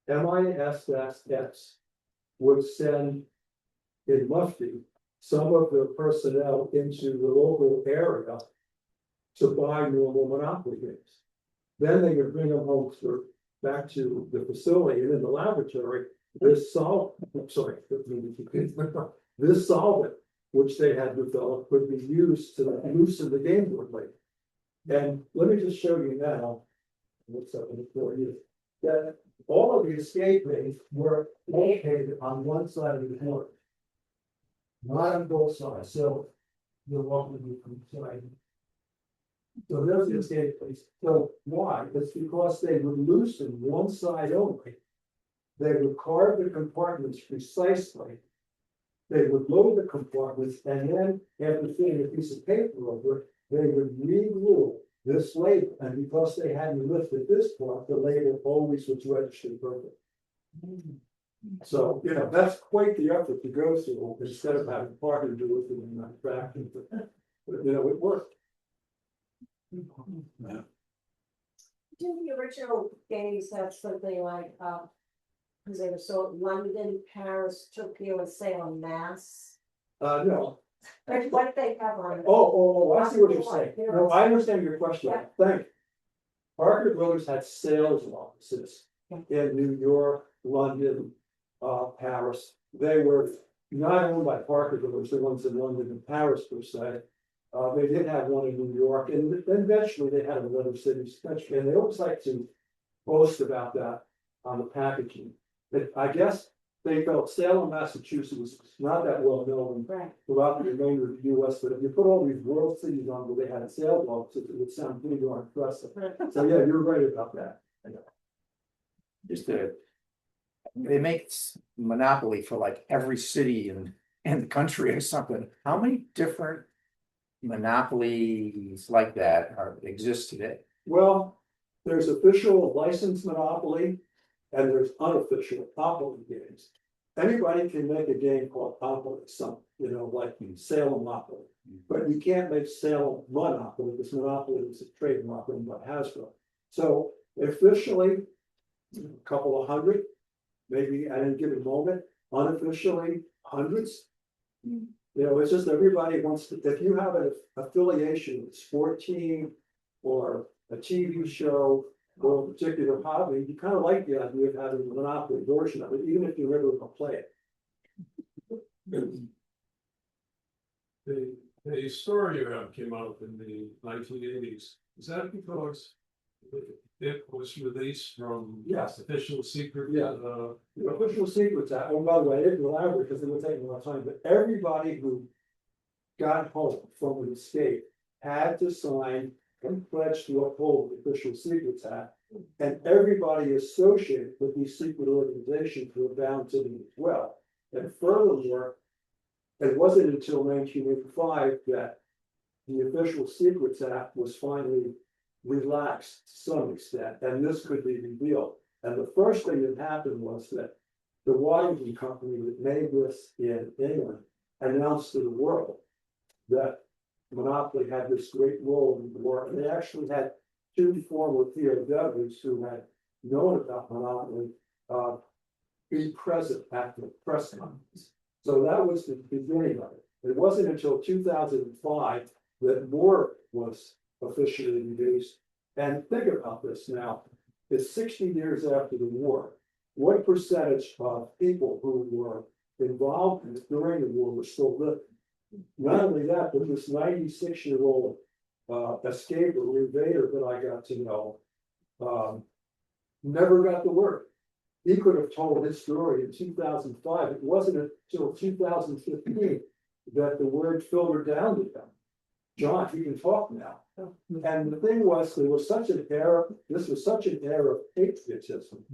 [SPEAKER 2] MISX would send in Mufti some of the personnel into the local area to buy normal Monopoly games. Then they would bring them home back to the facility, and in the laboratory, this solvent, which they had developed, would be used to loosen the game board later. And let me just show you now, what's up for you, that all of the escape lanes were located on one side of the board, not on both sides. So you're walking from side. So there's the escape lanes. So why? It's because they would loosen one side only. They would carve the compartments precisely. They would load the compartments, and then after putting a piece of paper over it, they would re-rule this label. And because they hadn't lifted this part, the label always was registered perfect. So, that's quite the effort to go through instead of having Parker do it in the manufacturing. But it worked.
[SPEAKER 3] Didn't the original games have something like, because they were so London, Paris, Tokyo, and Salem, Mass?
[SPEAKER 2] No.
[SPEAKER 3] Like what they have on it.
[SPEAKER 2] Oh, I see what you're saying. No, I understand your question.
[SPEAKER 3] Yeah.
[SPEAKER 2] Thank you. Parker Brothers had sales offices in New York, London, Paris. They were not owned by Parker Brothers, the ones in London and Paris per se. They did have one in New York, and then eventually they had them in other cities. And they always like to boast about that on the packaging. But I guess they felt Salem, Massachusetts was not that well known throughout the remainder of the US, but if you put all these world cities on where they had sales offices, it would sound pretty darn impressive. So yeah, you're right about that.
[SPEAKER 4] They make Monopoly for like every city in the country or something. How many different monopolies like that exist today?
[SPEAKER 2] Well, there's official licensed monopoly and there's unofficial monopoly games. anybody can make a game called Monopoly, some, you know, like Salem Monopoly. But you can't make Salem Monopoly, because Monopoly is a trademark owned by Hasbro. So officially, a couple of hundred, maybe at any given moment, unofficially, hundreds. You know, it's just everybody wants to, if you have an affiliation with a sport team or a TV show or a particular hobby, you kind of like the idea of having a monopoly version of it, even if you never will play it.
[SPEAKER 7] The story you have came out in the 1980s. Is that because it was released from
[SPEAKER 2] Yes.
[SPEAKER 7] official secret?
[SPEAKER 2] Yeah. The official secrets act, oh, by the way, it's elaborate because it would take a lot of time, but everybody who got home from an escape had to sign and pledge to uphold the official secrets act. And everybody associated with these secret organizations were bound to them as well. And furthermore, it wasn't until 1985 that the official secrets act was finally relaxed to some extent, and this could be revealed. And the first thing that happened was that the Washington company that made this in England announced to the world that Monopoly had this great role in the war, and they actually had two former POWs who had known about Monopoly be present at the press conference. So that was the beginning of it. It wasn't until 2005 that more was officially released. And think about this now, it's 60 years after the war. What percentage of people who were involved in it during the war were still living? Not only that, but this 96-year-old escaper or invader that I got to know never got the word. He could have told his story in 2005. It wasn't until 2015 that the word filtered down to them. John, you can talk now. And the thing was, there was such an era, this was such an era of patriotism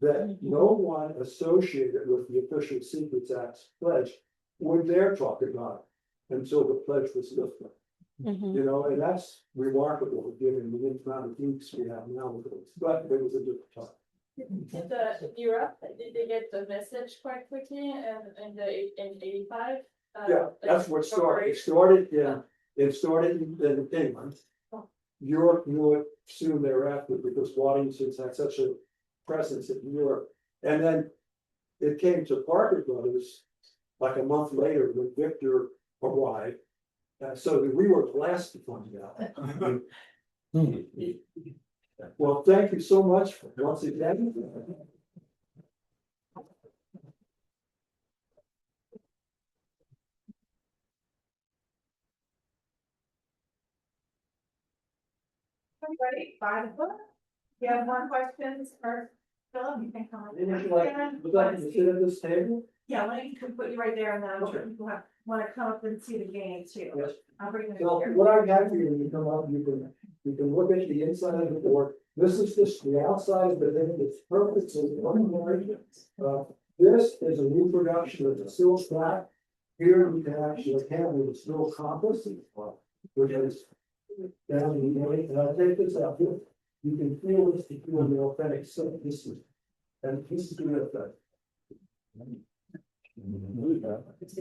[SPEAKER 2] that no one associated with the Official Secrets Act's pledge would dare talk about it until the pledge was lifted. You know, and that's remarkable given the amount of geeks we have now. But it was a different time.
[SPEAKER 6] In Europe, did they get the message quite quickly in 85?
[SPEAKER 2] Yeah, that's what started. It started in England. Europe knew it soon thereafter because Waddington's had such a presence in Europe. And then it came to Parker Brothers like a month later when Victor arrived. So we were blessed to find out. Well, thank you so much once again.
[SPEAKER 8] Everybody, by the book. You have more questions for Philip, you can come.
[SPEAKER 2] Would you like to sit at this table?
[SPEAKER 8] Yeah, why don't you can put you right there and then I'm sure people wanna come up and see the game too.
[SPEAKER 2] Yes.
[SPEAKER 8] I'll bring them
[SPEAKER 2] So
[SPEAKER 8] here.
[SPEAKER 2] what I have here, when you come up, you can look at the inside of the board. This is just the outside, but then it's perfect. So this is a reproduction of the steel flat. Here we can actually handle the steel compass, which is down in the way. And I'll take this out here. You can feel this to feel the authentic. So this is, and this is the effect.